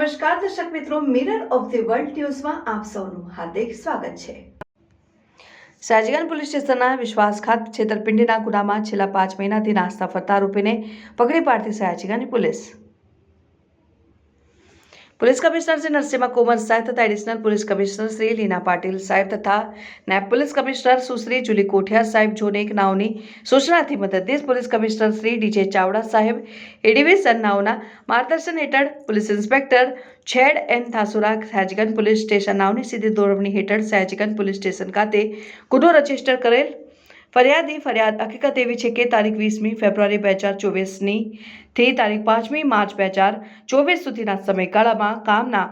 નમસ્કાર દર્શક મિત્રો, મિરર ઓફ ધ વર્લ્ડ ન્યૂઝમાં આપ સૌનું હાર્દિક સ્વાગત છે। સયાજીગંજ પોલીસ સ્ટેશનના વિશ્વાસઘાત છેતરપિંડીના ગુનામાં છેલ્લા 5 મહિનાથી નાસ્તા ફરતા આરોપીને પકડી પાડતી સયાજીગંજ पुलिस कमिश्नर श्री नरसिम्हा कोमर साहेब तथा additional police commissioner Shri Leena Patil साहेब तथा नायब police commissioner Sushri Julie Kothiya साहेब जोन 1 नावनी सूचनाथी मददनीश police commissioner Shri D J Chavda साहेब एडिविजन नावना मार्गदर्शन हेठळ पुलिस इंस्पेक्टर छेड एन थासुरा सयाजीगंज पुलिस स्टेशन नावनी सीधी दौरवणी हेठळ सयाजीगंज पुलिस स्टेशन खाते गुनो रजिस्टर करेल। फरियादी फरियाद हकीकत एवी છે કે તારીખ 20મી ફેબ્રુઆરી 2024ની થી તારીખ 5મી માર્ચ 2024 સુધીના સમયગાળામાં કામના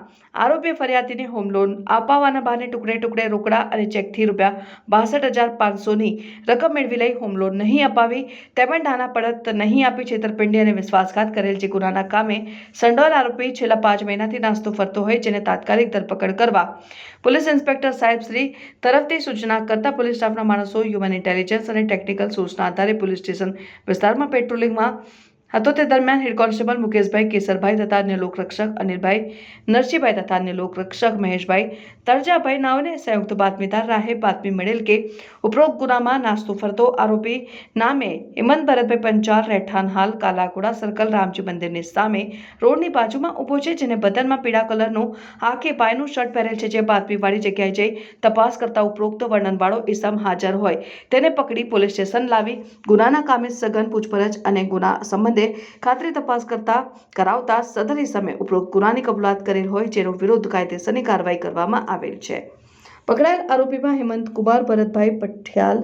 આરોપી ફરિયાદીને હોમ લોન અપાવવાના બહાને ટુકડે રોકડા અને ચેકથી ₹62,500ની રકમ મેળવી લઈ હોમ લોન નહીં અપાવી તેમજ નાના પડત નહીં આપી છેતરપિંડી અને વિશ્વાસઘાત કરેલ જે ગુનાના કામે સંડોવાયેલ આરોપી છેલ્લા 5 મહિનાથી નાસ્તો ફરતો હોય જેને તાત્કાલિક ધરપકડ કરવા પોલીસ ઇન્સ્પેક્ટર સાહેબ શ્રી તરફથી સૂચના કરતા પોલીસ સ્ટાફના માણસો હ્યુમન ઇન્ટેલિજન્સ અને ટેકનિકલ સૂચના આધારે પોલીસ સ્ટેશન વિસ્તારમાં પેટ્રોલિંગમાં હતો। તે દરમિયાન હેડ કોન્સ્ટેબલ મુકેશભાઈ કેસરભાઈ તથા અન્ય લોકરક્ષક અનિલભાઈ નરસિંહભાઈ તથા અન્ય લોકરક્ષક મહેશભાઈ તરજાભાઈ નાઓને સંયુક્ત બાતમીદાર રાહે બાતમી મળેલ કે ઉપરોક્ત ગુનામાં નાસ્તો ફરતો આરોપી નામે હેમંત ભરતભાઈ પંચાલ રહેઠાણ હાલ કાલાઘોડા સર્કલ રામજી મંદિરની સામે રોડની બાજુમાં ઊભો છે, જેને બદનમાં પીળા કલરનું આખે પાયનું શર્ટ પહેરેલ છે। જે બાતમીવાળી જગ્યાએ જઈ તપાસ કરતા ઉપરોક્ત વર્ણનવાળો ઇસમ હાજર હોય તેને પકડી પોલીસ સ્ટેશન લાવી ગુનાના કામે સઘન પૂછપરછ અને ગુના સંબંધે ખાતરી તપાસ કરાવતા સદર ઇસમે ઉપરોક્ત ગુનાની કબૂલાત કરેલ હોય જેનો વિરુદ્ધ કાયદેસરની કાર્યવાહી કરવામાં આવેલ છે। પકડાયેલ આરોપીમાં હેમંત કુમાર ભરતભાઈ પંચાલ